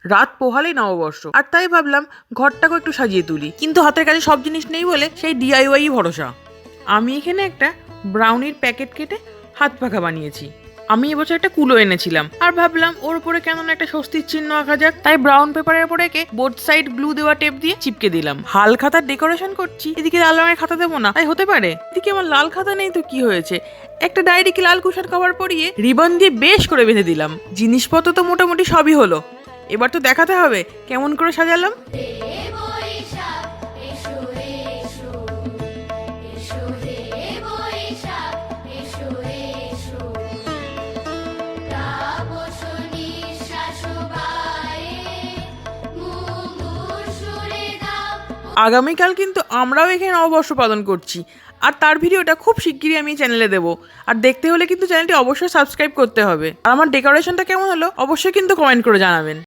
রাত পোহালেই নববর্ষ, আর তাই ভাবলাম ঘরটাকে একটু সাজিয়ে তুলি, কিন্তু হাতের কাছে সব জিনিস নেই বলে সেই ডিআইওয়াই ভরসা। আমি এখানে একটা ব্রাউনির প্যাকেট কেটে হাত পাখা বানিয়েছি। আমি এবছর একটা কুলো এনেছিলাম, আর ভাবলাম ওর উপরে কেমন একটা স্বস্তির চিহ্ন আঁকা যাক, তাই ব্রাউন পেপারের উপরে এঁকে বোথ সাইড গ্লু দেওয়া টেপ দিয়ে চিপকে দিলাম। হাল খাতার ডেকোরেশন করছি, এদিকে লাল রঙের খাতা দেবো না, তাই হতে পারে। এদিকে আমার লাল খাতা নেই তো কি হয়েছে, একটা ডায়েরিকে লাল কুশার কভার পরিয়ে রিবন দিয়ে বেশ করে বেঁধে দিলাম। জিনিসপত্র তো মোটামুটি সবই হলো, এবার তো দেখাতে হবে কেমন করে সাজালাম। আগামীকাল কিন্তু আমরাও এখানে নববর্ষ পালন করছি, আর তার ভিডিওটা খুব শিগগিরই আমি চ্যানেলে দেবো। আর দেখতে হলে কিন্তু চ্যানেলটি অবশ্যই সাবস্ক্রাইব করতে হবে। আর আমার ডেকোরেশনটা কেমন হলো অবশ্যই কিন্তু কমেন্ট করে জানাবেন।